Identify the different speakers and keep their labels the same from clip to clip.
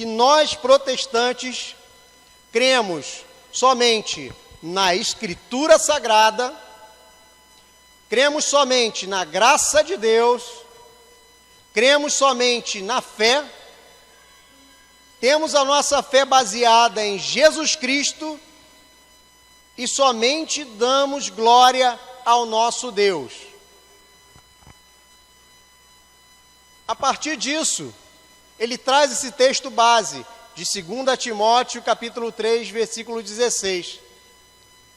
Speaker 1: que nós protestantes cremos somente na Escritura Sagrada, cremos somente na graça de Deus, cremos somente na fé, temos a nossa fé baseada em Jesus Cristo e somente damos glória ao nosso Deus. A partir disso, ele traz esse texto base de 2 Timóteo, capítulo 3, versículo 16.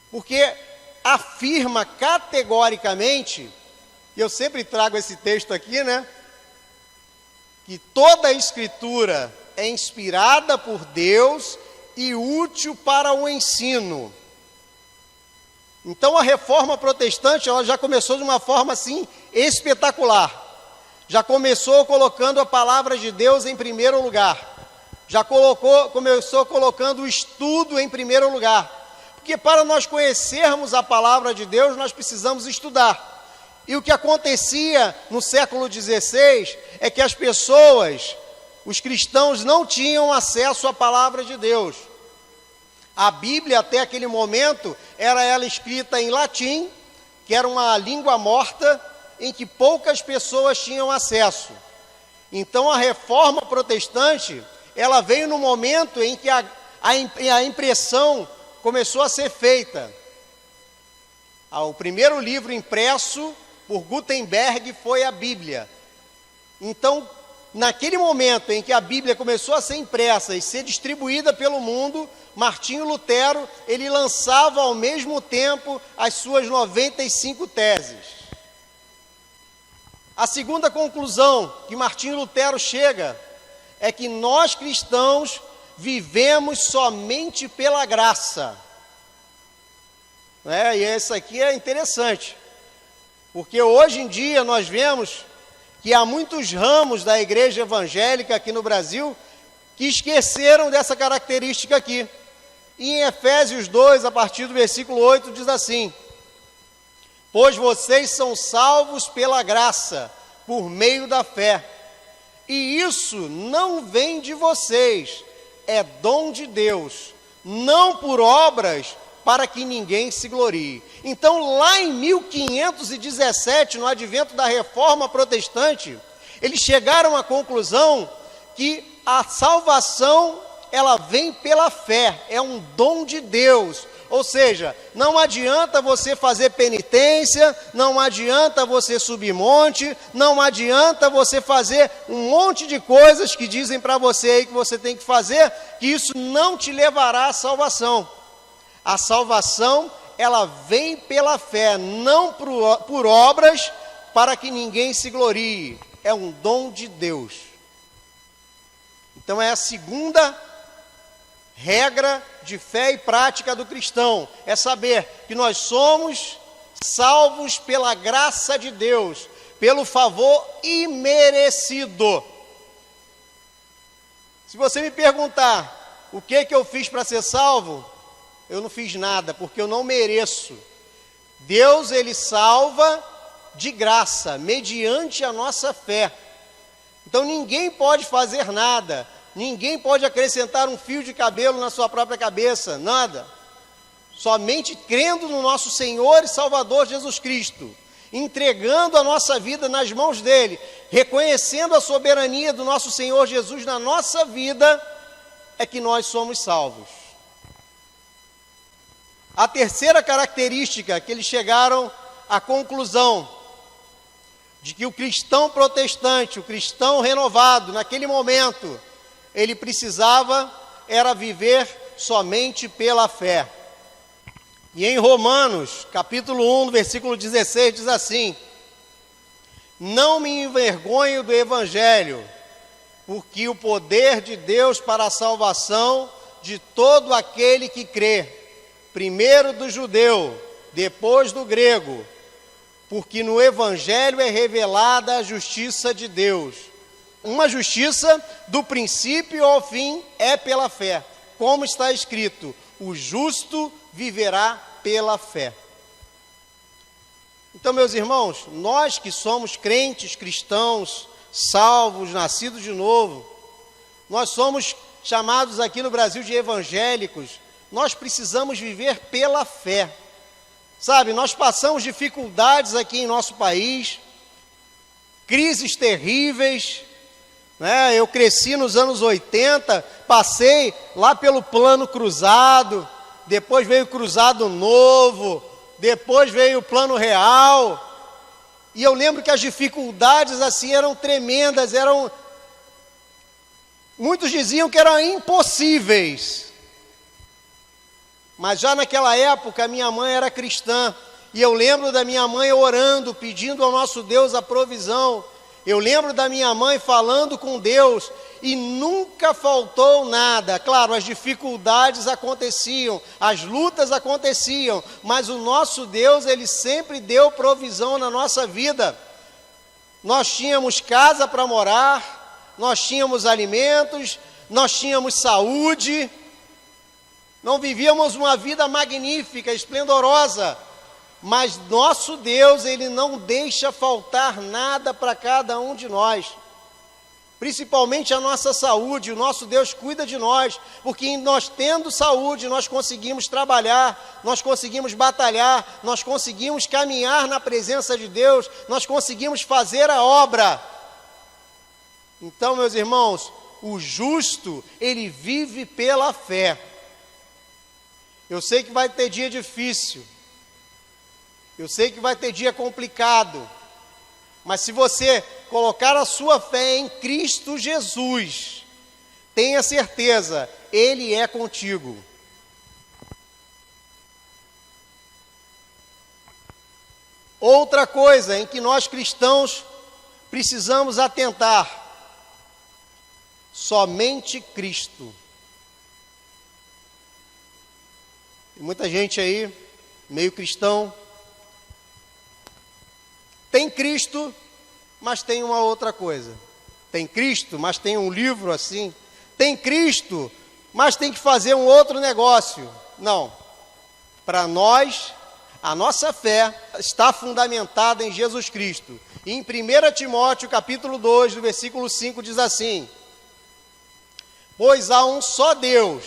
Speaker 1: Porque afirma categoricamente, e eu sempre trago esse texto aqui, né? Que toda a Escritura é inspirada por Deus e útil para o ensino. Então a reforma protestante, ela já começou de uma forma assim espetacular. Já começou colocando a palavra de Deus em primeiro lugar. Já começou colocando o estudo em primeiro lugar. Porque para nós conhecermos a palavra de Deus, nós precisamos estudar. E o que acontecia no século XVI é que as pessoas, os cristãos, não tinham acesso à palavra de Deus. A Bíblia, até aquele momento, era ela escrita em latim, que era uma língua morta, em que poucas pessoas tinham acesso. Então a reforma protestante, ela veio no momento em que a impressão começou a ser feita. O primeiro livro impresso por Gutenberg foi a Bíblia. Então, naquele momento em que a Bíblia começou a ser impressa e ser distribuída pelo mundo, Martinho Lutero, ele lançava ao mesmo tempo as suas 95 teses. A segunda conclusão que Martinho Lutero chega é que nós cristãos vivemos somente pela graça. E isso aqui é interessante, porque hoje em dia nós vemos que há muitos ramos da igreja evangélica aqui no Brasil que esqueceram dessa característica aqui. E em Efésios 2, a partir do versículo 8, diz assim: pois vocês são salvos pela graça, por meio da fé. E isso não vem de vocês, é dom de Deus, não por obras, para que ninguém se glorie. Então, lá em 1517, no advento da Reforma Protestante, eles chegaram à conclusão que a salvação, ela vem pela fé, é um dom de Deus. Ou seja, não adianta você fazer penitência, não adianta você subir monte, não adianta você fazer um monte de coisas que dizem para você aí que você tem que fazer, que isso não te levará à salvação. A salvação, ela vem pela fé, não por obras, para que ninguém se glorie. É um dom de Deus. Então é a segunda regra de fé e prática do cristão, é saber que nós somos salvos pela graça de Deus, pelo favor imerecido. Se você me perguntar o que eu fiz para ser salvo, eu não fiz nada, porque eu não mereço. Deus, ele salva de graça, mediante a nossa fé. Então ninguém pode fazer nada, ninguém pode acrescentar um fio de cabelo na sua própria cabeça, nada. Somente crendo no nosso Senhor e Salvador Jesus Cristo, entregando a nossa vida nas mãos dele, reconhecendo a soberania do nosso Senhor Jesus na nossa vida, é que nós somos salvos. A terceira característica que eles chegaram à conclusão de que o cristão protestante, o cristão renovado, naquele momento, ele precisava era viver somente pela fé. E em Romanos, capítulo 1, versículo 16, diz assim: não me envergonho do Evangelho, porque o poder de Deus para a salvação de todo aquele que crê, primeiro do judeu, depois do grego, porque no Evangelho é revelada a justiça de Deus. Uma justiça do princípio ao fim é pela fé, como está escrito: o justo viverá pela fé. Então, meus irmãos, nós que somos crentes, cristãos, salvos, nascidos de novo, nós somos chamados aqui no Brasil de evangélicos, nós precisamos viver pela fé. Sabe, nós passamos dificuldades aqui em nosso país, crises terríveis, né? Eu cresci nos anos 80, passei lá pelo Plano Cruzado, depois veio o Cruzado Novo, depois veio o Plano Real, e eu lembro que as dificuldades assim eram tremendas, muitos diziam que eram impossíveis. Mas já naquela época, minha mãe era cristã, e eu lembro da minha mãe orando, pedindo ao nosso Deus a provisão. Eu lembro da minha mãe falando com Deus, e nunca faltou nada. Claro, as dificuldades aconteciam, as lutas aconteciam, mas o nosso Deus, Ele sempre deu provisão na nossa vida. Nós tínhamos casa para morar, nós tínhamos alimentos, nós tínhamos saúde, não vivíamos uma vida magnífica, esplendorosa, mas nosso Deus, Ele não deixa faltar nada para cada um de nós, principalmente a nossa saúde. O nosso Deus cuida de nós, porque nós tendo saúde, nós conseguimos trabalhar, nós conseguimos batalhar, nós conseguimos caminhar na presença de Deus, nós conseguimos fazer a obra. Então, meus irmãos, o justo, ele vive pela fé. Eu sei que vai ter dia difícil, eu sei que vai ter dia complicado, mas se você colocar a sua fé em Cristo Jesus, tenha certeza, Ele é contigo. Outra coisa em que nós cristãos precisamos atentar: somente Cristo. Tem muita gente aí, meio cristão, tem Cristo, mas tem uma outra coisa. Tem Cristo, mas tem um livro assim. Tem Cristo, mas tem que fazer um outro negócio. Não. Para nós, a nossa fé está fundamentada em Jesus Cristo. E em 1 Timóteo, capítulo 2, do versículo 5, diz assim: pois há um só Deus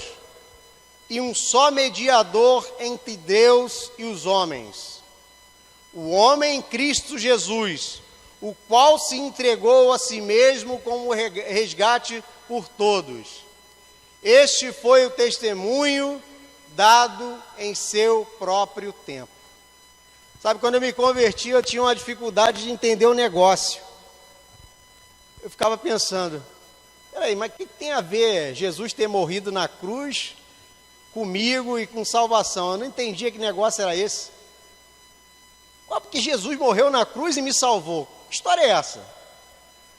Speaker 1: e um só mediador entre Deus e os homens, o homem Cristo Jesus, o qual se entregou a si mesmo como resgate por todos. Este foi o testemunho dado em seu próprio tempo. Sabe, quando eu me converti, eu tinha uma dificuldade de entender o negócio. Eu ficava pensando, peraí, mas o que tem a ver Jesus ter morrido na cruz comigo e com salvação? Eu não entendia que negócio era esse. Porque Jesus morreu na cruz e me salvou. Que história é essa?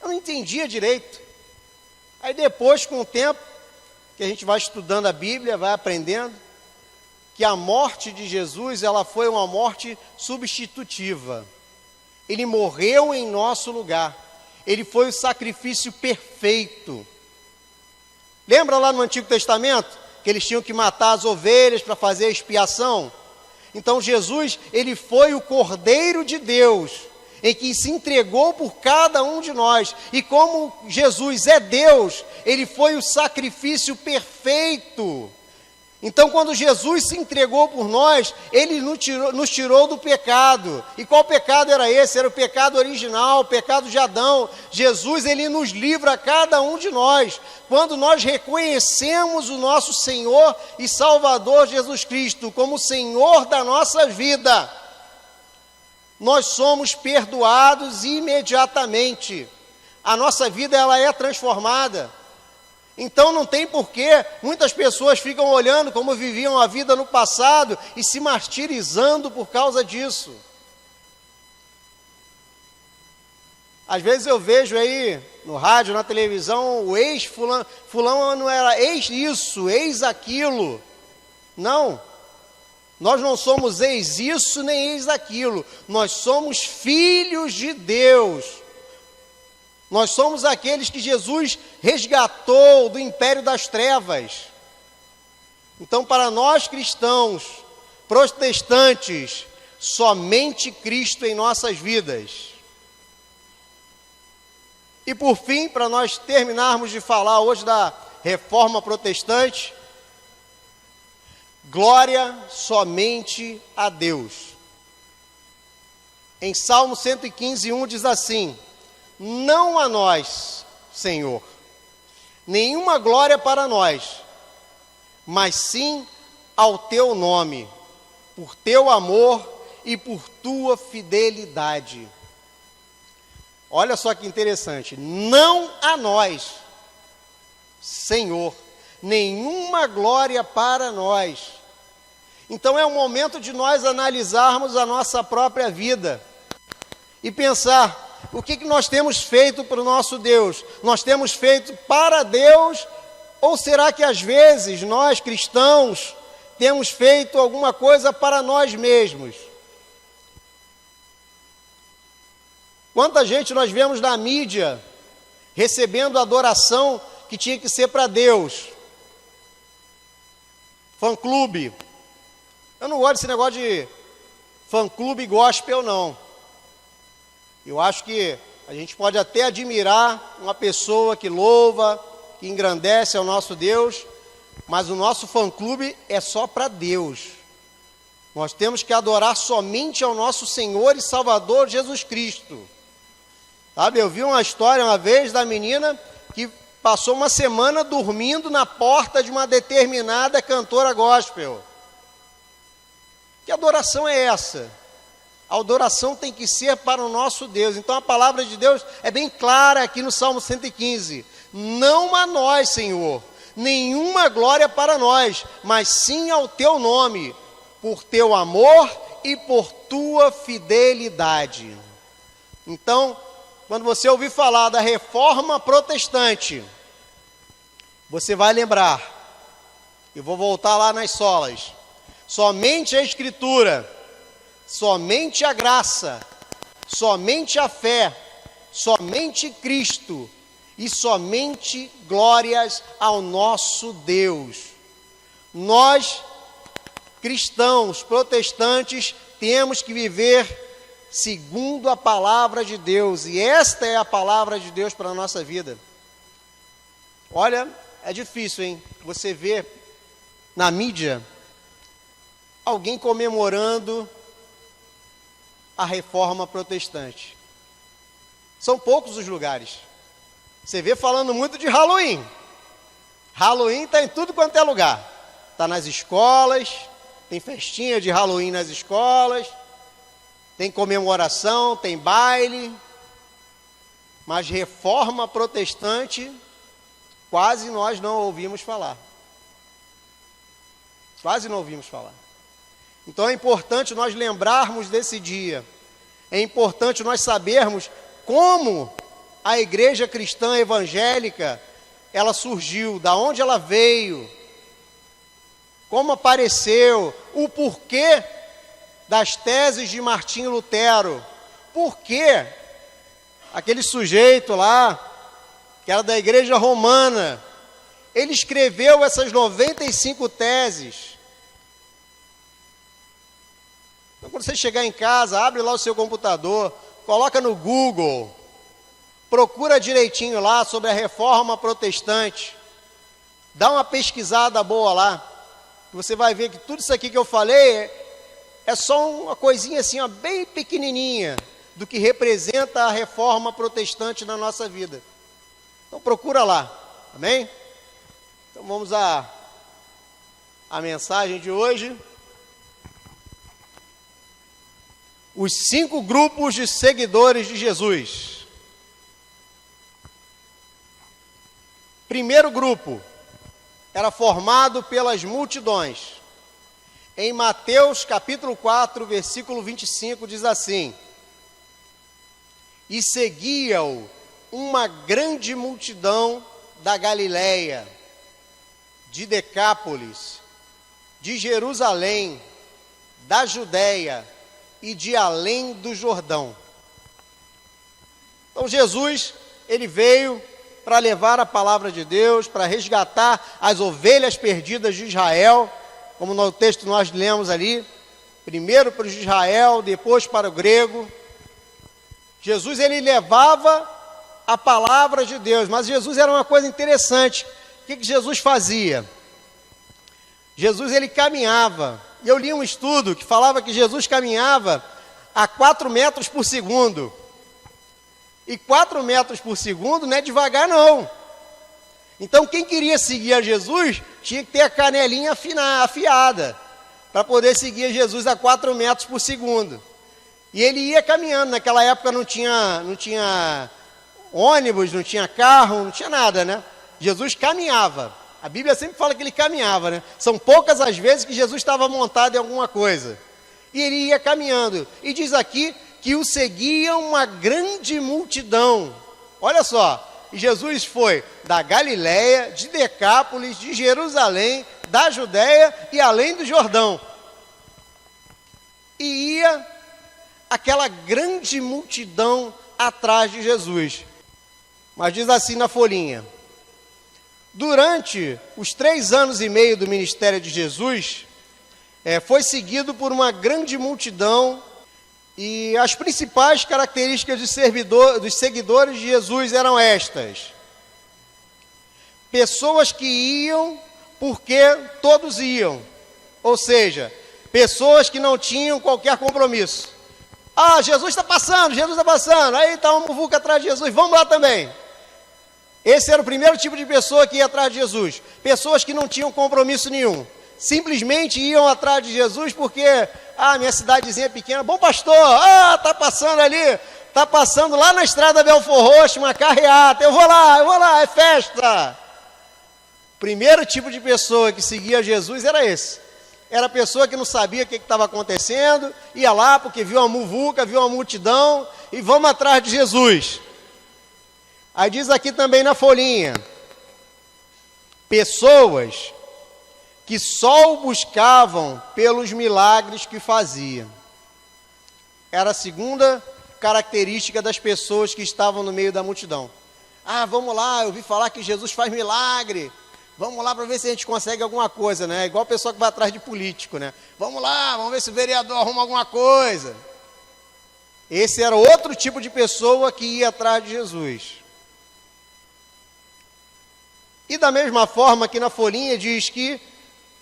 Speaker 1: Eu não entendia direito. Aí depois, com o tempo, que a gente vai estudando a Bíblia, vai aprendendo, que a morte de Jesus, ela foi uma morte substitutiva. Ele morreu em nosso lugar. Ele foi o sacrifício perfeito. Lembra lá no Antigo Testamento, que eles tinham que matar as ovelhas para fazer a expiação? Então Jesus, ele foi o Cordeiro de Deus, em que se entregou por cada um de nós. E como Jesus é Deus, ele foi o sacrifício perfeito. Então, quando Jesus se entregou por nós, ele nos tirou do pecado. E qual pecado era esse? Era o pecado original, o pecado de Adão. Jesus, ele nos livra, cada um de nós. Quando nós reconhecemos o nosso Senhor e Salvador Jesus Cristo como Senhor da nossa vida, nós somos perdoados imediatamente. A nossa vida, ela é transformada. Então não tem porquê muitas pessoas ficam olhando como viviam a vida no passado e se martirizando por causa disso. Às vezes eu vejo aí no rádio, na televisão, o ex-fulano, fulano não era ex isso, ex aquilo. Não, nós não somos ex isso nem ex aquilo, nós somos filhos de Deus. Nós somos aqueles que Jesus resgatou do império das trevas. Então, para nós cristãos, protestantes, somente Cristo em nossas vidas. E por fim, para nós terminarmos de falar hoje da Reforma Protestante, glória somente a Deus. Em Salmo 115:1 diz assim: não a nós, Senhor, nenhuma glória para nós, mas sim ao teu nome, por teu amor e por tua fidelidade. Olha só que interessante, não a nós, Senhor, nenhuma glória para nós. Então é o momento de nós analisarmos a nossa própria vida e pensar, o que nós temos feito para o nosso Deus? Nós temos feito para Deus, ou será que às vezes nós cristãos temos feito alguma coisa para nós mesmos? Quanta gente nós vemos na mídia recebendo adoração que tinha que ser para Deus. Fã-clube. Eu não gosto desse negócio de fã-clube gospel, não. Eu acho que a gente pode até admirar uma pessoa que louva, que engrandece ao nosso Deus, mas o nosso fã-clube é só para Deus. Nós temos que adorar somente ao nosso Senhor e Salvador Jesus Cristo. Sabe, eu vi uma história uma vez da menina que passou uma semana dormindo na porta de uma determinada cantora gospel. Que adoração é essa? A adoração tem que ser para o nosso Deus. Então a palavra de Deus é bem clara aqui no Salmo 115. Não a nós, Senhor, nenhuma glória para nós, mas sim ao teu nome, por teu amor e por tua fidelidade. Então, quando você ouvir falar da Reforma Protestante, você vai lembrar, eu vou voltar lá nas solas, somente a Escritura, somente a graça, somente a fé, somente Cristo e somente glórias ao nosso Deus. Nós, cristãos, protestantes, temos que viver segundo a palavra de Deus, e esta é a palavra de Deus para a nossa vida. Olha, é difícil, hein? Você vê na mídia alguém comemorando a Reforma Protestante. São poucos os lugares. Você vê falando muito de Halloween. Halloween está em tudo quanto é lugar. Está nas escolas, tem festinha de Halloween nas escolas, tem comemoração, tem baile, mas Reforma Protestante quase nós não ouvimos falar. Quase não ouvimos falar. Então é importante nós lembrarmos desse dia. É importante nós sabermos como a igreja cristã evangélica, ela surgiu, da onde ela veio, como apareceu, o porquê das teses de Martinho Lutero. Por que aquele sujeito lá, que era da igreja romana, ele escreveu essas 95 teses? Então, quando você chegar em casa, abre lá o seu computador, coloca no Google, procura direitinho lá sobre a Reforma Protestante, dá uma pesquisada boa lá, você vai ver que tudo isso aqui que eu falei é só uma coisinha assim, ó, bem pequenininha, do que representa a Reforma Protestante na nossa vida. Então procura lá, amém? Então vamos à mensagem de hoje. Os 5 grupos de seguidores de Jesus. Primeiro grupo era formado pelas multidões. Em Mateus capítulo 4, versículo 25, diz assim: e seguia-o uma grande multidão da Galileia, de Decápolis, de Jerusalém, da Judéia e de além do Jordão. Então Jesus, ele veio para levar a palavra de Deus, para resgatar as ovelhas perdidas de Israel, como no texto nós lemos ali, primeiro para o de Israel, depois para o grego. Jesus, ele levava a palavra de Deus, mas Jesus era uma coisa interessante, o que Jesus fazia? Jesus, ele caminhava. E eu li um estudo que falava que Jesus caminhava a 4 metros por segundo. E 4 metros por segundo não é devagar, não. Então, quem queria seguir a Jesus tinha que ter a canelinha afiada para poder seguir a Jesus a 4 metros por segundo. E ele ia caminhando. Naquela época não tinha ônibus, não tinha carro, não tinha nada, né? Jesus caminhava. A Bíblia sempre fala que ele caminhava, né? São poucas as vezes que Jesus estava montado em alguma coisa. E ele ia caminhando. E diz aqui que o seguia uma grande multidão. Olha só. E Jesus foi da Galiléia, de Decápolis, de Jerusalém, da Judéia e além do Jordão. E ia aquela grande multidão atrás de Jesus. Mas diz assim na folhinha: durante os 3 anos e meio do ministério de Jesus, foi seguido por uma grande multidão, e as principais características dos seguidores de Jesus eram estas: pessoas que iam porque todos iam, ou seja, pessoas que não tinham qualquer compromisso. Ah, Jesus está passando, aí está uma muvuca atrás de Jesus, vamos lá também. Esse era o primeiro tipo de pessoa que ia atrás de Jesus. Pessoas que não tinham compromisso nenhum. Simplesmente iam atrás de Jesus porque, minha cidadezinha é pequena, bom pastor, está passando ali, está passando lá na estrada Belfor Roxo, uma carreata, eu vou lá, é festa. O primeiro tipo de pessoa que seguia Jesus era esse. Era a pessoa que não sabia o que estava acontecendo, ia lá porque viu uma muvuca, viu uma multidão, e vamos atrás de Jesus. Aí diz aqui também na folhinha: pessoas que só o buscavam pelos milagres que fazia. Era a segunda característica das pessoas que estavam no meio da multidão. Vamos lá, eu ouvi falar que Jesus faz milagre. Vamos lá para ver se a gente consegue alguma coisa, né? Igual a pessoa que vai atrás de político, né? Vamos lá, vamos ver se o vereador arruma alguma coisa. Esse era outro tipo de pessoa que ia atrás de Jesus. E da mesma forma que na folhinha diz que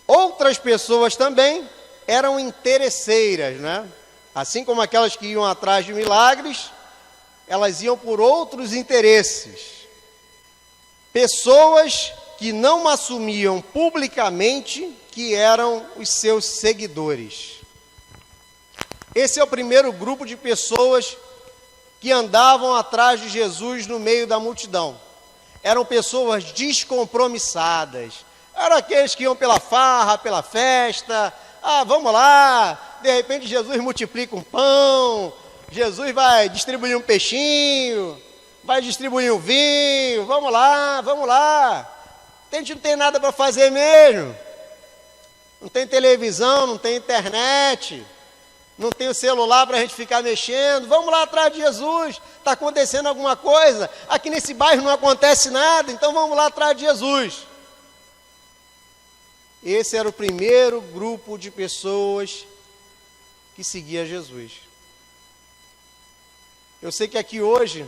Speaker 1: outras pessoas também eram interesseiras, né? Assim como aquelas que iam atrás de milagres, elas iam por outros interesses. Pessoas que não assumiam publicamente que eram os seus seguidores. Esse é o primeiro grupo de pessoas que andavam atrás de Jesus no meio da multidão. Eram pessoas descompromissadas. Eram aqueles que iam pela farra, pela festa. Vamos lá, de repente Jesus multiplica um pão, Jesus vai distribuir um peixinho, vai distribuir um vinho, vamos lá. A gente não tem nada para fazer mesmo. Não tem televisão, não tem internet, não tem o celular para a gente ficar mexendo. Vamos lá atrás de Jesus. Está acontecendo alguma coisa? Aqui nesse bairro não acontece nada, então vamos lá atrás de Jesus. Esse era o primeiro grupo de pessoas que seguia Jesus. Eu sei que aqui hoje,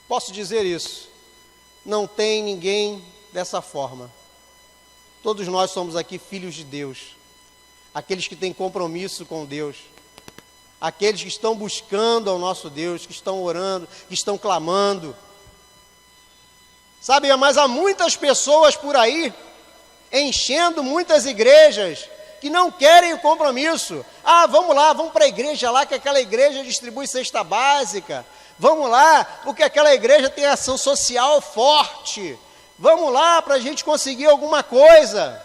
Speaker 1: posso dizer isso, não tem ninguém dessa forma. Todos nós somos aqui filhos de Deus, aqueles que têm compromisso com Deus, aqueles que estão buscando ao nosso Deus, que estão orando, que estão clamando. Sabe, mas há muitas pessoas por aí, enchendo muitas igrejas, que não querem o compromisso. Vamos lá, vamos para a igreja lá, que aquela igreja distribui cesta básica. Vamos lá, porque aquela igreja tem ação social forte. Vamos lá para a gente conseguir alguma coisa.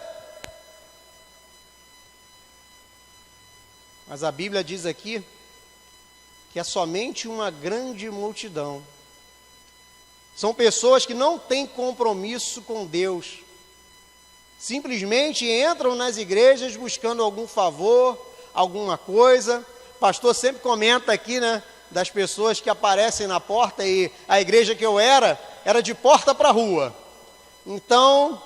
Speaker 1: Mas a Bíblia diz aqui que é somente uma grande multidão. São pessoas que não têm compromisso com Deus. Simplesmente entram nas igrejas buscando algum favor, alguma coisa. O pastor sempre comenta aqui, né, das pessoas que aparecem na porta, e a igreja que eu era de porta para a rua. Então,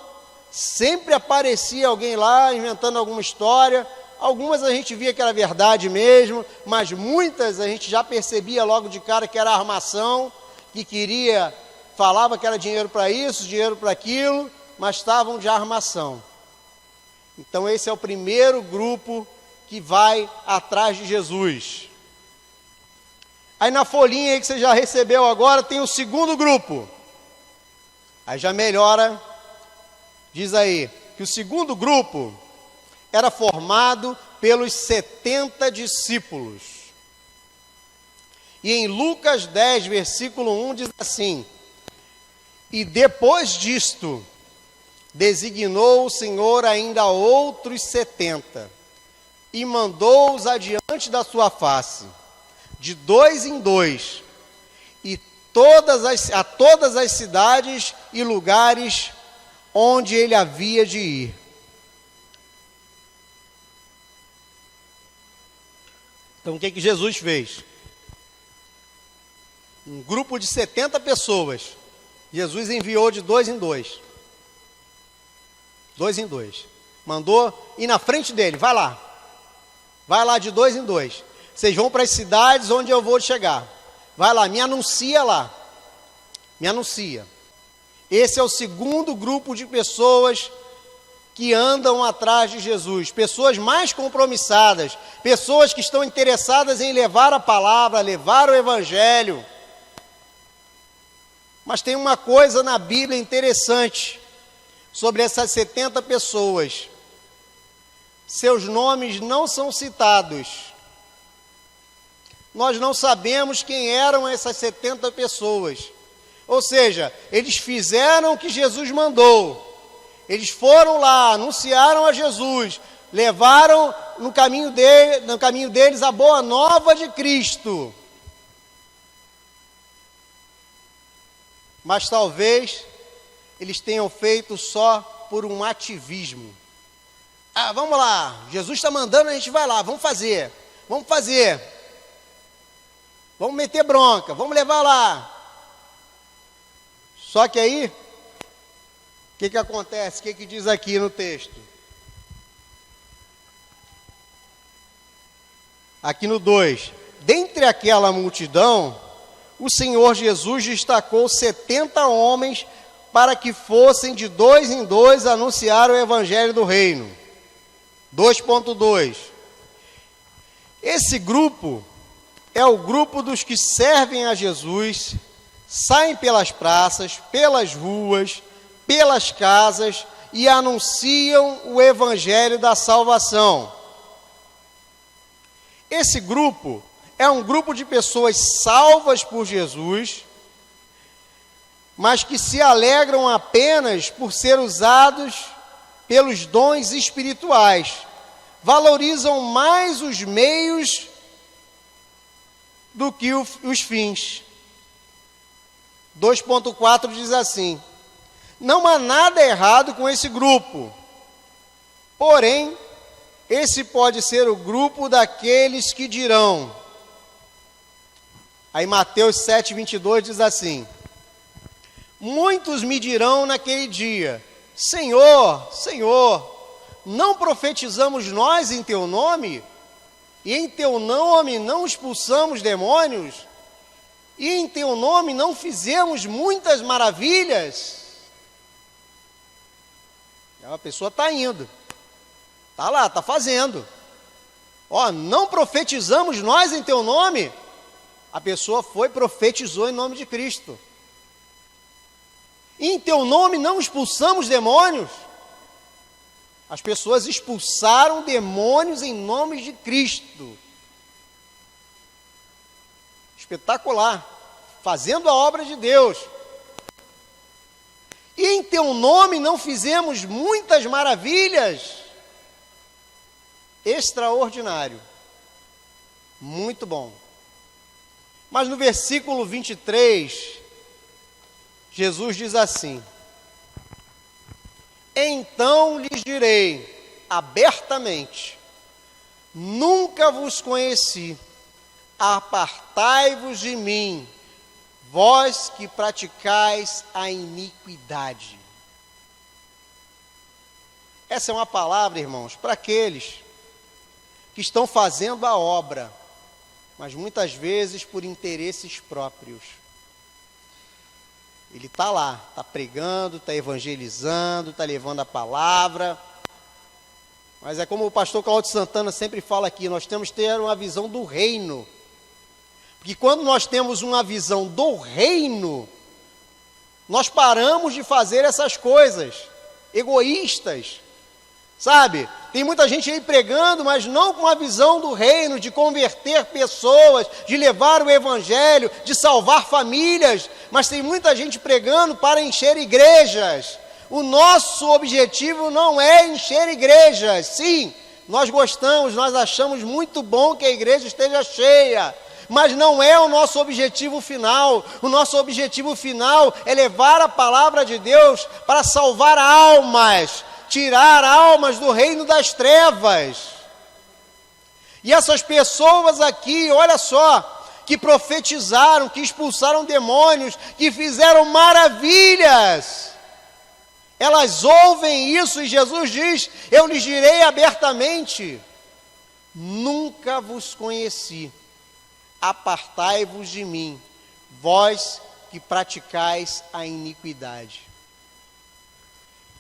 Speaker 1: sempre aparecia alguém lá inventando alguma história. Algumas a gente via que era verdade mesmo, mas muitas a gente já percebia logo de cara que era armação, que falava que era dinheiro para isso, dinheiro para aquilo, mas estavam de armação. Então esse é o primeiro grupo que vai atrás de Jesus. Aí na folhinha aí que você já recebeu agora, tem o segundo grupo. Aí já melhora, diz aí, que o segundo grupo era formado pelos 70 discípulos. E em Lucas 10, versículo 1, diz assim: e depois disto, designou o Senhor ainda outros 70, e mandou-os adiante da sua face, de 2 em 2, e a todas as cidades e lugares onde ele havia de ir. Então o que Jesus fez? Um grupo de 70 pessoas, Jesus enviou de 2 em 2. 2 em 2. Mandou ir na frente dele, vai lá. Vai lá de 2 em 2. Vocês vão para as cidades onde eu vou chegar. Vai lá, me anuncia lá. Me anuncia. Esse é o segundo grupo de pessoas que andam atrás de Jesus. Pessoas mais compromissadas. Pessoas que estão interessadas em levar a palavra, levar o evangelho. Mas tem uma coisa na Bíblia interessante sobre essas 70 pessoas. Seus nomes não são citados. Nós não sabemos quem eram essas 70 pessoas. Ou seja, eles fizeram o que Jesus mandou. Eles foram lá, anunciaram a Jesus, levaram no caminho deles a boa nova de Cristo. Mas talvez eles tenham feito só por um ativismo. Ah, vamos lá, Jesus está mandando, a gente vai lá, vamos fazer. Vamos meter bronca, vamos levar lá. Só que aí, o que acontece? O que diz aqui no texto? Aqui no 2. Dentre aquela multidão, o Senhor Jesus destacou 70 homens para que fossem de 2 em 2 anunciar o evangelho do reino. 2.2. Esse grupo é o grupo dos que servem a Jesus, saem pelas praças, pelas ruas, pelas casas e anunciam o evangelho da salvação. Esse grupo é um grupo de pessoas salvas por Jesus, mas que se alegram apenas por ser usados pelos dons espirituais. Valorizam mais os meios do que os fins. 2.4 diz assim: não há nada errado com esse grupo, porém, esse pode ser o grupo daqueles que dirão. Aí Mateus 7:22 diz assim: muitos me dirão naquele dia: Senhor, Senhor, não profetizamos nós em teu nome? E em teu nome não expulsamos demônios? E em teu nome não fizemos muitas maravilhas? A pessoa está indo, está lá, está fazendo. Ó, não profetizamos nós em teu nome? A pessoa foi, profetizou em nome de Cristo. E em teu nome não expulsamos demônios? As pessoas expulsaram demônios em nome de Cristo. Espetacular. Fazendo a obra de Deus. E em teu nome não fizemos muitas maravilhas? Extraordinário. Muito bom. Mas no versículo 23, Jesus diz assim: então lhes direi abertamente: nunca vos conheci, apartai-vos de mim, vós que praticais a iniquidade. Essa é uma palavra, irmãos, para aqueles que estão fazendo a obra, mas muitas vezes por interesses próprios. Ele está lá, está pregando, está evangelizando, está levando a palavra. Mas é como o pastor Cláudio Santana sempre fala aqui, nós temos que ter uma visão do reino. Porque quando nós temos uma visão do reino, nós paramos de fazer essas coisas egoístas, sabe? Tem muita gente aí pregando, mas não com a visão do reino, de converter pessoas, de levar o evangelho, de salvar famílias, mas tem muita gente pregando para encher igrejas. O nosso objetivo não é encher igrejas. Sim, nós gostamos, nós achamos muito bom que a igreja esteja cheia, mas não é o nosso objetivo final. O nosso objetivo final é levar a palavra de Deus para salvar almas, tirar almas do reino das trevas. E essas pessoas aqui, olha só, que profetizaram, que expulsaram demônios, que fizeram maravilhas, elas ouvem isso e Jesus diz: eu lhes direi abertamente, nunca vos conheci, apartai-vos de mim, vós que praticais a iniquidade.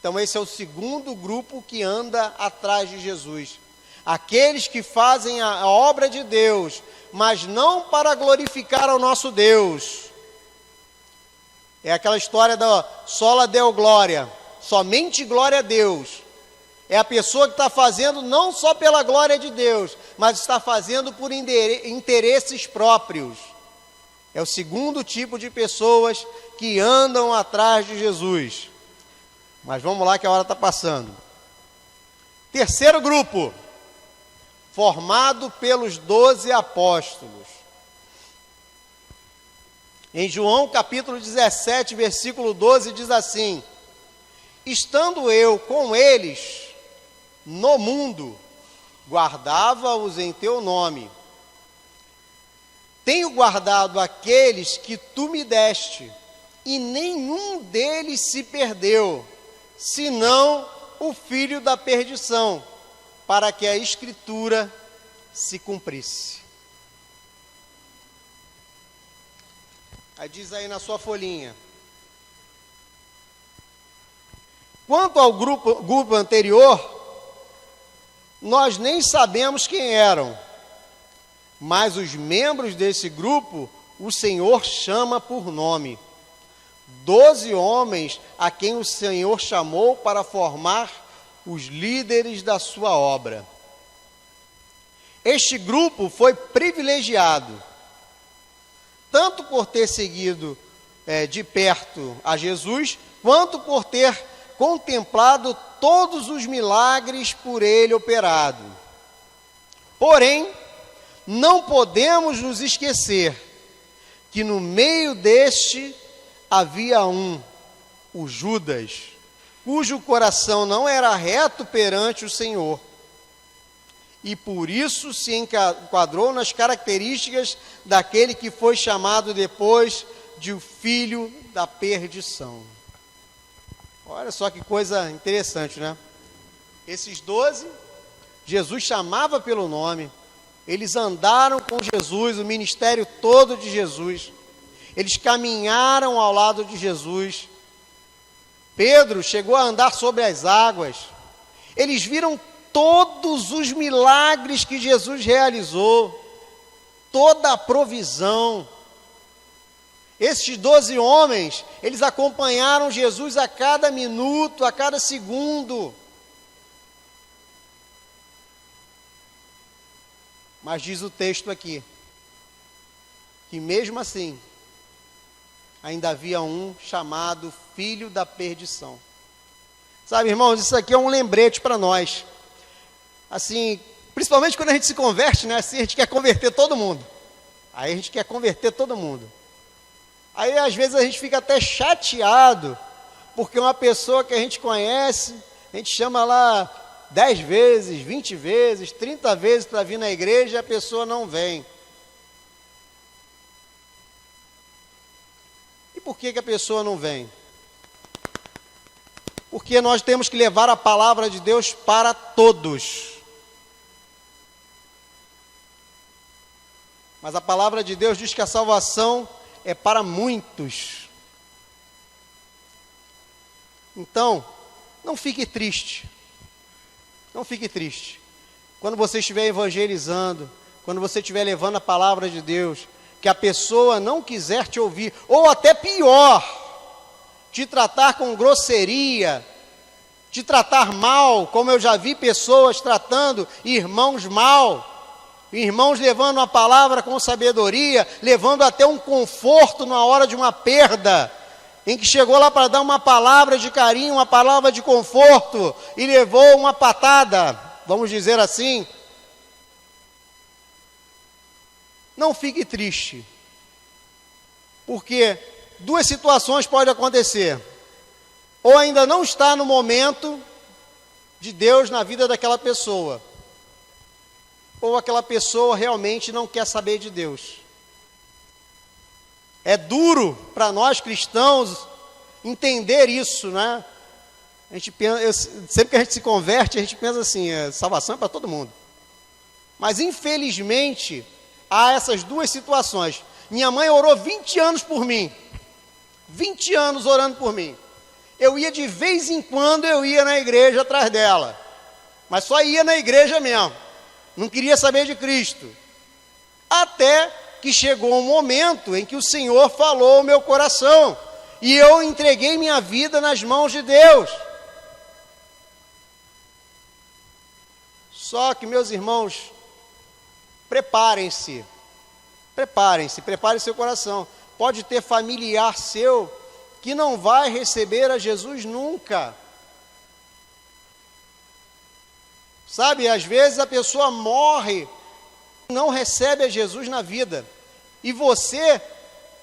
Speaker 1: Então esse é o segundo grupo que anda atrás de Jesus. Aqueles que fazem a obra de Deus, mas não para glorificar ao nosso Deus. É aquela história da sola deo glória, somente glória a Deus. É a pessoa que está fazendo não só pela glória de Deus, mas está fazendo por interesses próprios. É o segundo tipo de pessoas que andam atrás de Jesus. Mas vamos lá que a hora está passando. Terceiro grupo, formado pelos 12 apóstolos. Em João capítulo 17, versículo 12, diz assim: estando eu com eles no mundo, guardava-os em teu nome. Tenho guardado aqueles que tu me deste, e nenhum deles se perdeu, senão o filho da perdição, para que a Escritura se cumprisse. Aí diz aí na sua folhinha: quanto ao grupo anterior, nós nem sabemos quem eram, mas os membros desse grupo o Senhor chama por nome. 12 homens a quem o Senhor chamou para formar os líderes da sua obra. Este grupo foi privilegiado, tanto por ter seguido de perto a Jesus, quanto por ter contemplado todos os milagres por ele operado. Porém, não podemos nos esquecer que no meio deste havia o Judas, cujo coração não era reto perante o Senhor, e por isso se enquadrou nas características daquele que foi chamado depois de o filho da perdição. Olha só que coisa interessante, né? Esses 12, Jesus chamava pelo nome, eles andaram com Jesus, o ministério todo de Jesus, eles caminharam ao lado de Jesus. Pedro chegou a andar sobre as águas, eles viram todos os milagres que Jesus realizou, toda a provisão. Esses 12 homens, eles acompanharam Jesus a cada minuto, a cada segundo. Mas diz o texto aqui, que mesmo assim, ainda havia um chamado filho da perdição. Sabe, irmãos, isso aqui é um lembrete para nós. Assim, principalmente quando a gente se converte, né? Assim, a gente quer converter todo mundo. Aí a gente quer converter todo mundo. Aí às vezes a gente fica até chateado, porque uma pessoa que a gente conhece, a gente chama lá 10 vezes, 20 vezes, 30 vezes para vir na igreja e a pessoa não vem. E por que a pessoa não vem? Porque nós temos que levar a palavra de Deus para todos. Mas a palavra de Deus diz que a salvação é para muitos. Então, não fique triste. Não fique triste. Quando você estiver evangelizando, quando você estiver levando a palavra de Deus, que a pessoa não quiser te ouvir, ou até pior, te tratar com grosseria, te tratar mal, como eu já vi pessoas tratando irmãos mal, irmãos levando a palavra com sabedoria, levando até um conforto na hora de uma perda, em que chegou lá para dar uma palavra de carinho, uma palavra de conforto, e levou uma patada, vamos dizer assim. Não fique triste, porque duas situações podem acontecer. Ou ainda não está no momento de Deus na vida daquela pessoa, ou aquela pessoa realmente não quer saber de Deus. É duro para nós cristãos entender isso, né? A gente pensa, sempre que a gente se converte, a gente pensa assim, salvação é para todo mundo. Mas infelizmente, há essas duas situações. Minha mãe orou 20 anos por mim. 20 anos orando por mim. Eu ia de vez em quando, eu ia na igreja atrás dela. Mas só ia na igreja mesmo. Não queria saber de Cristo. Até que chegou um momento em que o Senhor falou ao meu coração. E eu entreguei minha vida nas mãos de Deus. Só que, meus irmãos, preparem-se, prepare seu coração. Pode ter familiar seu que não vai receber a Jesus nunca. Sabe, às vezes a pessoa morre, não recebe a Jesus na vida, e você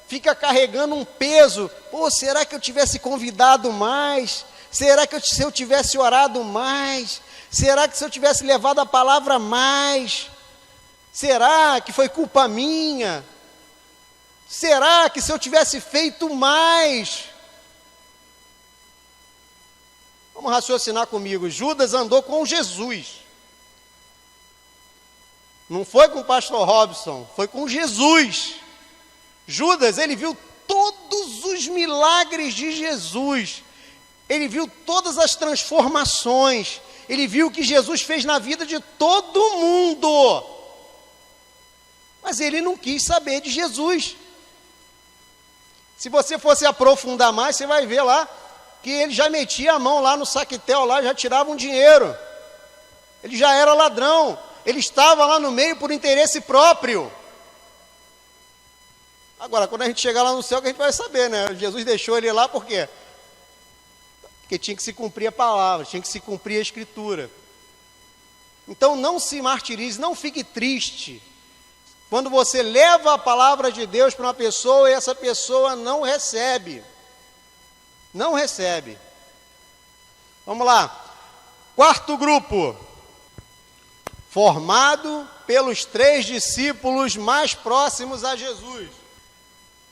Speaker 1: fica carregando um peso. Pô, será que eu tivesse convidado mais? Será que se eu tivesse orado mais? Será que se eu tivesse levado a palavra mais? Será que foi culpa minha? Será que se eu tivesse feito mais? Vamos raciocinar comigo. Judas andou com Jesus. Não foi com o pastor Robson, foi com Jesus. Judas, ele viu todos os milagres de Jesus. Ele viu todas as transformações. Ele viu o que Jesus fez na vida de todo mundo. Mas ele não quis saber de Jesus. Se você fosse aprofundar mais, você vai ver lá que ele já metia a mão lá no saquetel, lá já tirava um dinheiro. Ele já era ladrão. Ele estava lá no meio por interesse próprio. Agora, quando a gente chegar lá no céu, que a gente vai saber, né? Jesus deixou ele lá por quê? Porque tinha que se cumprir a palavra, tinha que se cumprir a Escritura. Então não se martirize, não fique triste quando você leva a palavra de Deus para uma pessoa e essa pessoa não recebe. Não recebe. Vamos lá. Quarto grupo. Formado pelos 3 discípulos mais próximos a Jesus.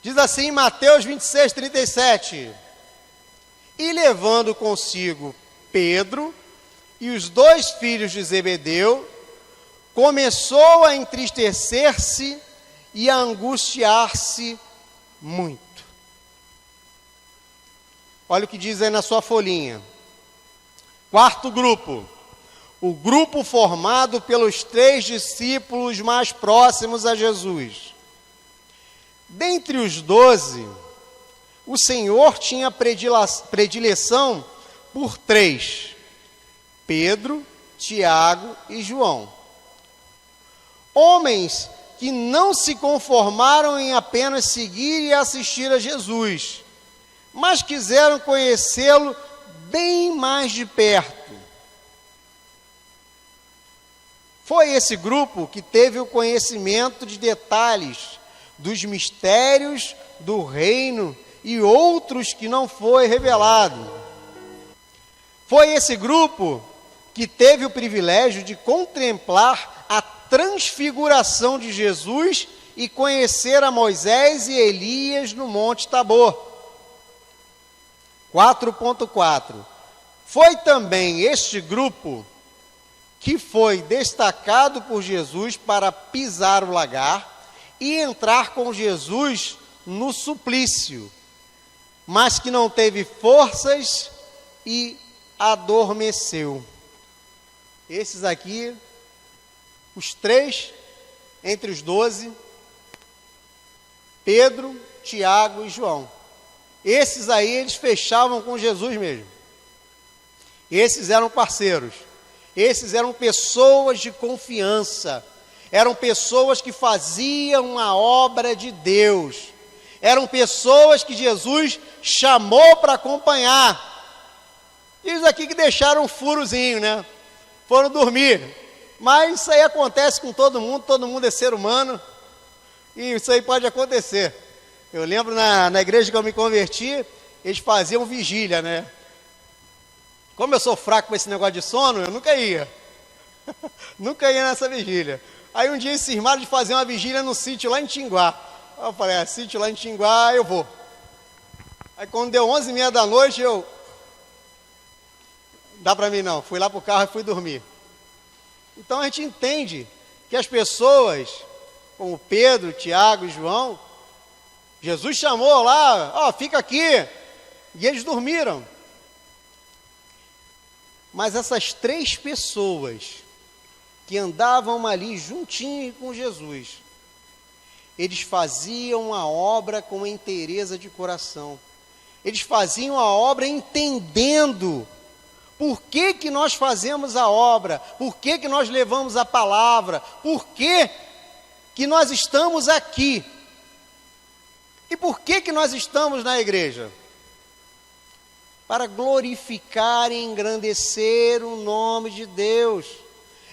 Speaker 1: Diz assim em Mateus 26, 37. E levando consigo Pedro e os 2 filhos de Zebedeu, começou a entristecer-se e a angustiar-se muito. Olha o que diz aí na sua folhinha. Quarto grupo. O grupo formado pelos 3 discípulos mais próximos a Jesus. Dentre os 12, o Senhor tinha predileção por 3. Pedro, Tiago e João. Homens que não se conformaram em apenas seguir e assistir a Jesus, mas quiseram conhecê-lo bem mais de perto. Foi esse grupo que teve o conhecimento de detalhes dos mistérios do reino e outros que não foi revelado. Foi esse grupo que teve o privilégio de contemplar a transfiguração de Jesus e conhecer a Moisés e Elias no Monte Tabor. 4.4. Foi também este grupo que foi destacado por Jesus para pisar o lagar e entrar com Jesus no suplício, mas que não teve forças e adormeceu. Esses aqui, os três entre os 12, Pedro, Tiago e João. Esses aí, eles fechavam com Jesus mesmo. Esses eram parceiros. Esses eram pessoas de confiança. Eram pessoas que faziam a obra de Deus. Eram pessoas que Jesus chamou para acompanhar. Diz aqui que deixaram um furozinho, né? Foram dormir. Mas isso aí acontece com todo mundo é ser humano. E isso aí pode acontecer. Eu lembro na igreja que eu me converti, eles faziam vigília, né? Como eu sou fraco com esse negócio de sono, eu nunca ia. Nunca ia nessa vigília. Aí um dia eles cismaram de fazer uma vigília no sítio lá em Tinguá. Aí eu falei, sítio lá em Tinguá, eu vou. Aí quando deu 11h30 da noite, dá para mim não, fui lá pro carro e fui dormir. Então a gente entende que as pessoas, como Pedro, Tiago e João, Jesus chamou lá, fica aqui, e eles dormiram. Mas essas três pessoas que andavam ali juntinho com Jesus, eles faziam a obra com inteireza de coração. Eles faziam a obra entendendo por que nós fazemos a obra, por que nós levamos a palavra, por que nós estamos aqui. E por que nós estamos na igreja? Para glorificar e engrandecer o nome de Deus.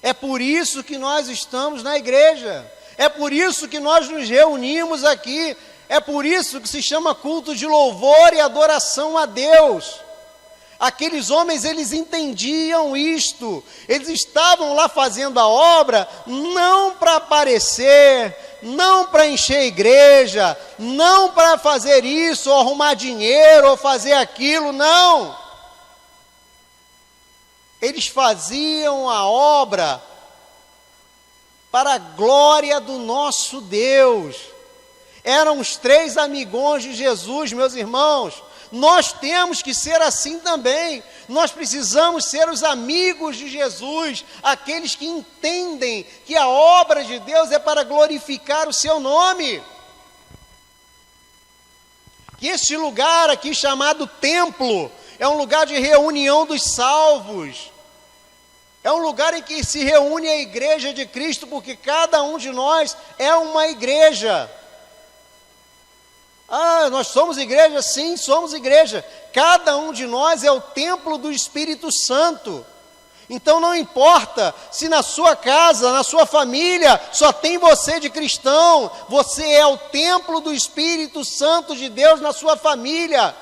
Speaker 1: É por isso que nós estamos na igreja. É por isso que nós nos reunimos aqui. É por isso que se chama culto de louvor e adoração a Deus. Aqueles homens, eles entendiam isto. Eles estavam lá fazendo a obra não para aparecer, não para encher a igreja, não para fazer isso, ou arrumar dinheiro, ou fazer aquilo, não. Eles faziam a obra para a glória do nosso Deus. Eram os três amigões de Jesus, meus irmãos. Nós temos que ser assim também. Nós precisamos ser os amigos de Jesus, aqueles que entendem que a obra de Deus é para glorificar o seu nome. Que este lugar aqui chamado templo é um lugar de reunião dos salvos. É um lugar em que se reúne a igreja de Cristo, porque cada um de nós é uma igreja. Nós somos igreja? Sim, somos igreja. Cada um de nós é o templo do Espírito Santo. Então não importa se na sua casa, na sua família, só tem você de cristão. Você é o templo do Espírito Santo de Deus na sua família.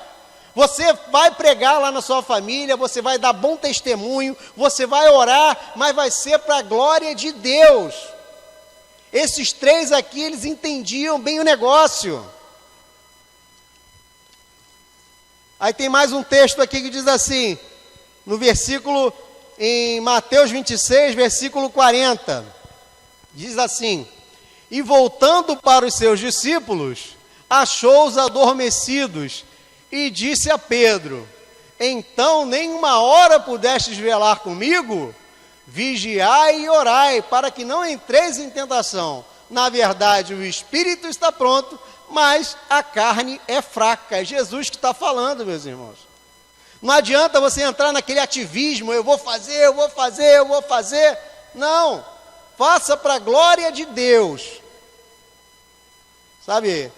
Speaker 1: Você vai pregar lá na sua família, você vai dar bom testemunho, você vai orar, mas vai ser para a glória de Deus. Esses três aqui, eles entendiam bem o negócio. Aí tem mais um texto aqui que diz assim, no versículo, em Mateus 26, versículo 40, diz assim: e voltando para os seus discípulos, achou-os adormecidos, e disse a Pedro: então nem uma hora pudestes velar comigo? Vigiai e orai, para que não entreis em tentação. Na verdade, o espírito está pronto, mas a carne é fraca. É Jesus que está falando, meus irmãos. Não adianta você entrar naquele ativismo, eu vou fazer. Não, faça para a glória de Deus. Sabe,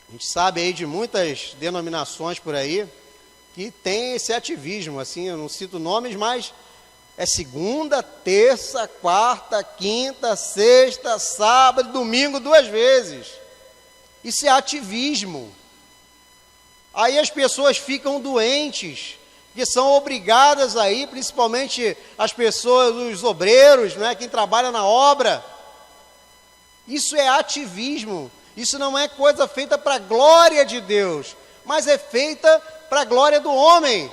Speaker 1: a gente sabe aí de muitas denominações por aí, que tem esse ativismo, assim, eu não cito nomes, mas é segunda, terça, quarta, quinta, sexta, sábado, domingo, 2 vezes. Isso é ativismo. Aí as pessoas ficam doentes, que são obrigadas aí, principalmente as pessoas, os obreiros, né, quem trabalha na obra. Isso é ativismo. Isso não é coisa feita para a glória de Deus, mas é feita para a glória do homem.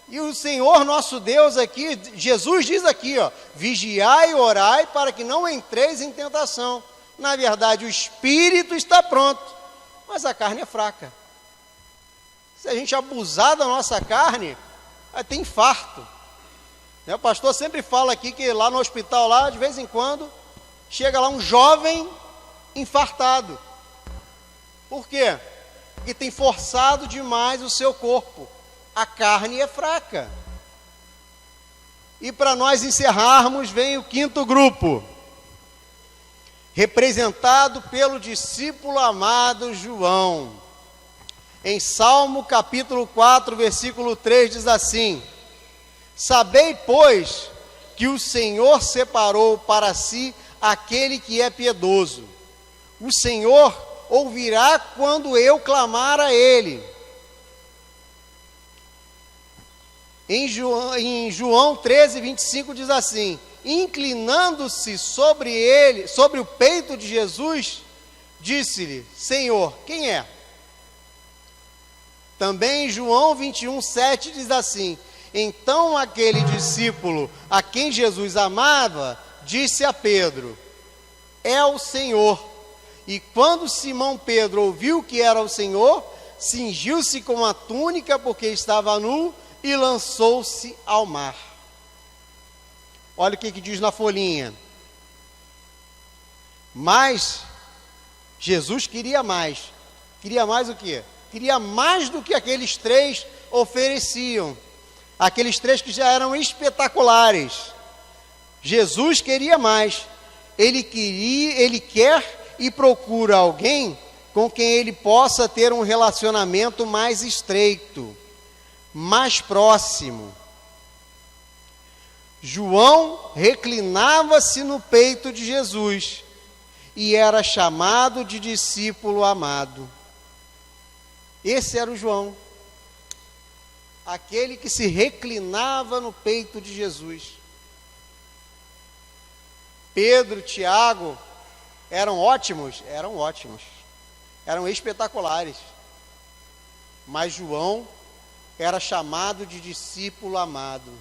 Speaker 1: E o Senhor nosso Deus aqui, Jesus diz aqui, vigiai e orai para que não entreis em tentação. Na verdade, o espírito está pronto, mas a carne é fraca. Se a gente abusar da nossa carne, vai ter infarto. O pastor sempre fala aqui que lá no hospital, lá, de vez em quando, chega lá um jovem infartado. Por quê? Porque tem forçado demais o seu corpo. A carne é fraca. E para nós encerrarmos, vem o quinto grupo, representado pelo discípulo amado João. Em Salmo capítulo 4, versículo 3, diz assim: sabei, pois, que o Senhor separou para si aquele que é piedoso. O Senhor ouvirá quando eu clamar a Ele. Em João 13, 25 diz assim: inclinando-se sobre ele, sobre o peito de Jesus, disse-lhe: Senhor, quem é? Também em João 21, 7 diz assim: então aquele discípulo a quem Jesus amava, disse a Pedro: é o Senhor. E quando Simão Pedro ouviu que era o Senhor, cingiu-se com a túnica, porque estava nu, e lançou-se ao mar. Olha o que diz na folhinha. Mas Jesus queria mais. Queria mais o quê? Queria mais do que aqueles três ofereciam. Aqueles três que já eram espetaculares. Jesus queria mais. Ele quer e procura alguém com quem ele possa ter um relacionamento mais estreito, mais próximo. João reclinava-se no peito de Jesus e era chamado de discípulo amado. Esse era o João, aquele que se reclinava no peito de Jesus. Pedro, Tiago eram ótimos, eram espetaculares, mas João era chamado de discípulo amado.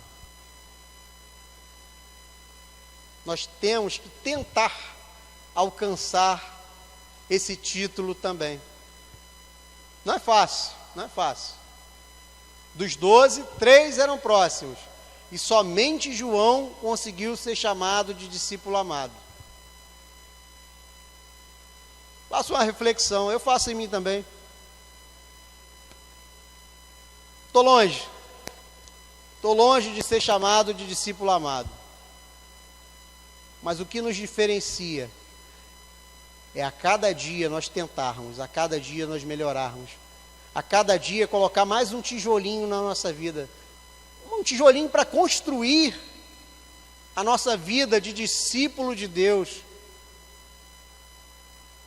Speaker 1: Nós temos que tentar alcançar esse título também. Não é fácil, não é fácil. Dos 12, 3 eram próximos. E somente João conseguiu ser chamado de discípulo amado. Faça uma reflexão, eu faço em mim também. Estou longe de ser chamado de discípulo amado. Mas o que nos diferencia é a cada dia nós tentarmos, a cada dia nós melhorarmos, a cada dia colocar mais um tijolinho na nossa vida, um tijolinho para construir a nossa vida de discípulo de Deus,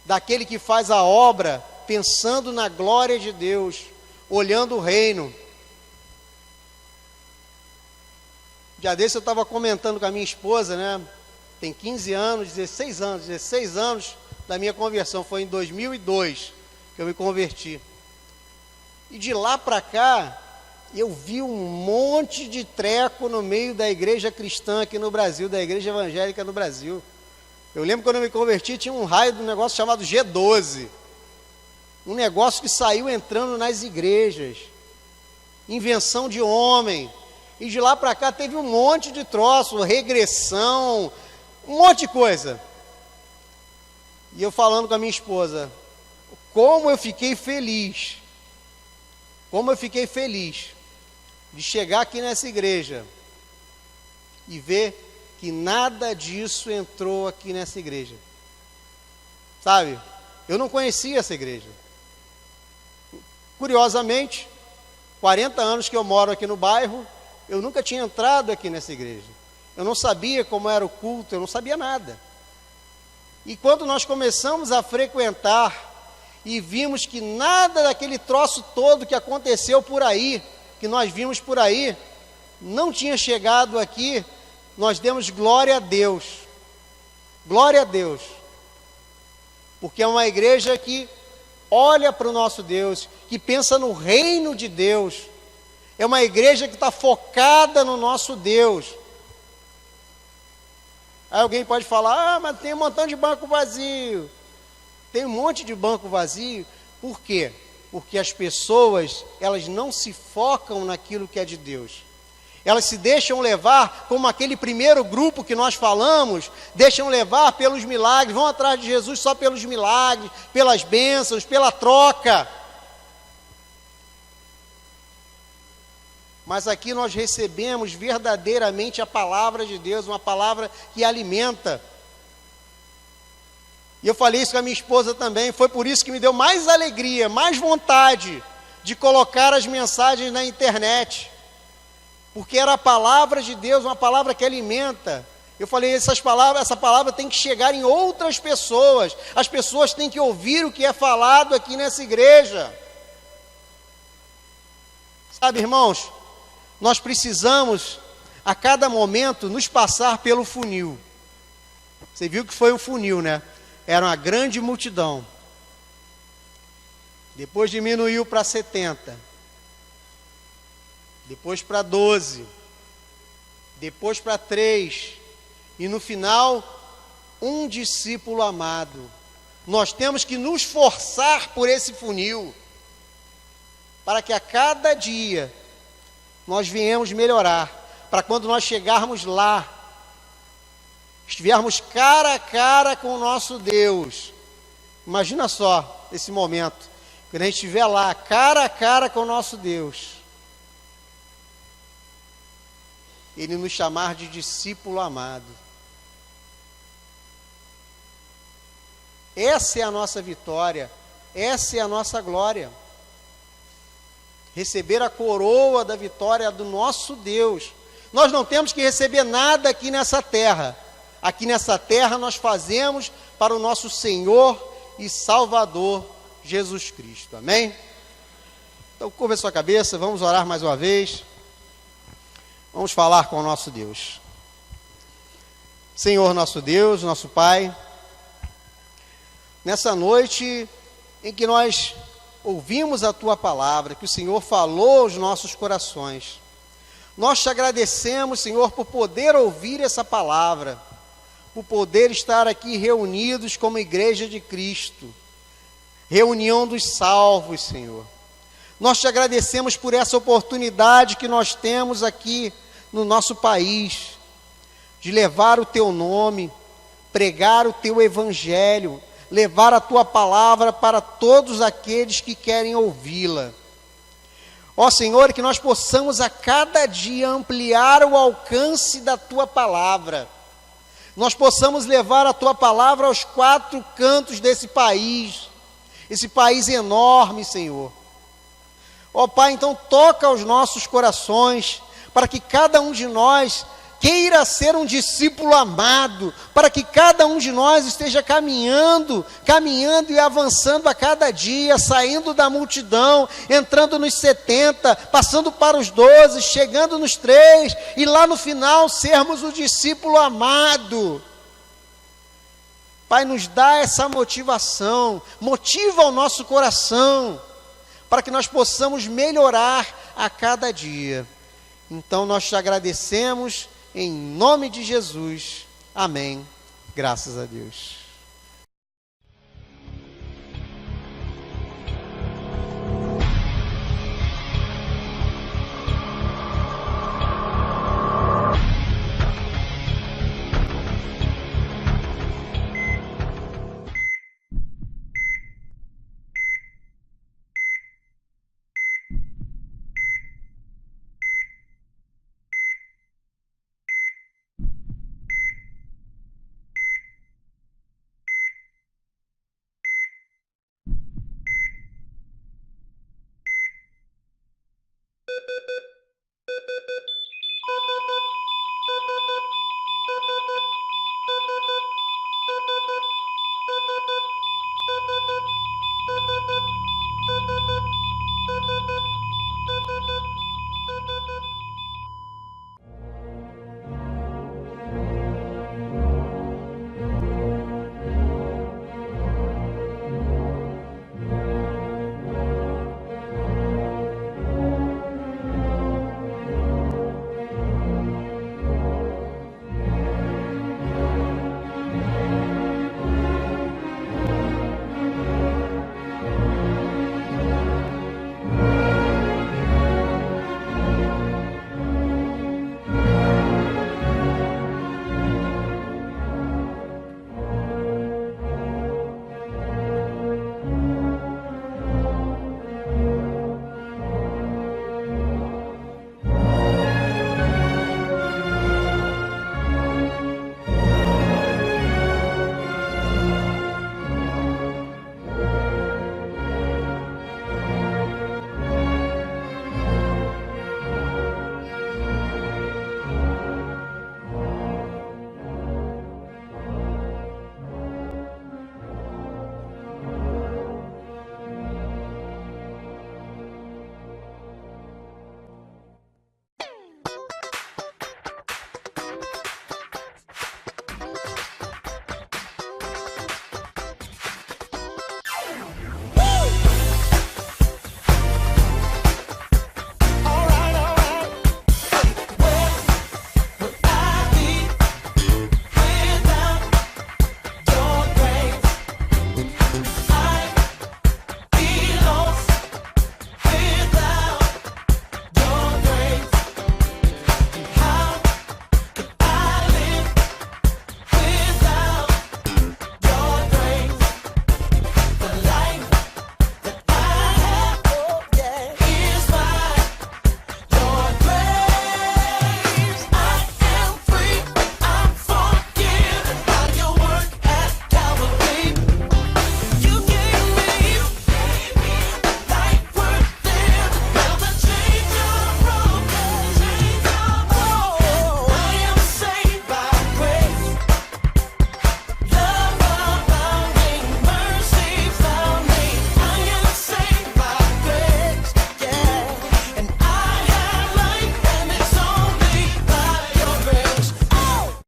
Speaker 1: daquele que faz a obra pensando na glória de Deus, olhando o reino. Dia desse eu estava comentando com a minha esposa, né? Tem 15 anos, 16 anos da minha conversão, foi em 2002 que eu me converti. E de lá para cá, eu vi um monte de treco no meio da igreja cristã aqui no Brasil, da igreja evangélica no Brasil. Eu lembro quando eu me converti, tinha um raio de um negócio chamado G12. Um negócio que saiu entrando nas igrejas. Invenção de homem. E de lá para cá teve um monte de troço, regressão, um monte de coisa. E eu falando com a minha esposa, como eu fiquei feliz de chegar aqui nessa igreja e ver que nada disso entrou aqui nessa igreja. Sabe, eu não conhecia essa igreja. Curiosamente, 40 anos que eu moro aqui no bairro, eu nunca tinha entrado aqui nessa igreja. Eu não sabia como era o culto, eu não sabia nada. E quando nós começamos a frequentar e vimos que nada daquele troço todo que aconteceu por aí, que nós vimos por aí, não tinha chegado aqui, nós demos glória a Deus. Glória a Deus. Porque é uma igreja que olha para o nosso Deus, que pensa no reino de Deus. É uma igreja que está focada no nosso Deus. Aí alguém pode falar, mas tem um montão de banco vazio. Tem um monte de banco vazio. Por quê? Porque as pessoas, elas não se focam naquilo que é de Deus. Elas se deixam levar, como aquele primeiro grupo que nós falamos, deixam levar pelos milagres, vão atrás de Jesus só pelos milagres, pelas bênçãos, pela troca. Mas aqui nós recebemos verdadeiramente a palavra de Deus, uma palavra que alimenta. E eu falei isso com a minha esposa também, foi por isso que me deu mais alegria, mais vontade de colocar as mensagens na internet. Porque era a palavra de Deus, uma palavra que alimenta. Eu falei, essa palavra tem que chegar em outras pessoas. As pessoas têm que ouvir o que é falado aqui nessa igreja. Sabe, irmãos, nós precisamos, a cada momento, nos passar pelo funil. Você viu que foi um funil, né? Era uma grande multidão. Depois diminuiu para 70. Depois para 12, depois para 3, e no final, um discípulo amado. Nós temos que nos forçar por esse funil, para que a cada dia nós venhamos melhorar, para quando nós chegarmos lá, estivermos cara a cara com o nosso Deus. Imagina só esse momento, quando a gente estiver lá, cara a cara com o nosso Deus, Ele nos chamar de discípulo amado. Essa é a nossa vitória, essa é a nossa glória. Receber a coroa da vitória do nosso Deus. Nós não temos que receber nada aqui nessa terra. Aqui nessa terra nós fazemos para o nosso Senhor e Salvador Jesus Cristo. Amém? Então, curva a sua cabeça, vamos orar mais uma vez. Vamos falar com o nosso Deus. Senhor, nosso Deus, nosso Pai, nessa noite em que nós ouvimos a Tua palavra, que o Senhor falou aos nossos corações, nós te agradecemos, Senhor, por poder ouvir essa palavra, por poder estar aqui reunidos como igreja de Cristo, reunião dos salvos, Senhor. Nós te agradecemos por essa oportunidade que nós temos aqui no nosso país, de levar o Teu nome, pregar o Teu evangelho, levar a Tua palavra para todos aqueles que querem ouvi-la. Ó Senhor, que nós possamos a cada dia ampliar o alcance da Tua palavra, nós possamos levar a Tua palavra aos 4 cantos desse país, esse país enorme, Senhor. Ó Pai, então toca os nossos corações, para que cada um de nós queira ser um discípulo amado, para que cada um de nós esteja caminhando e avançando a cada dia, saindo da multidão, entrando nos 70, passando para os 12, chegando nos 3, e lá no final sermos o discípulo amado. Pai, nos dá essa motivação, motiva o nosso coração, para que nós possamos melhorar a cada dia. Então nós te agradecemos em nome de Jesus. Amém. Graças a Deus.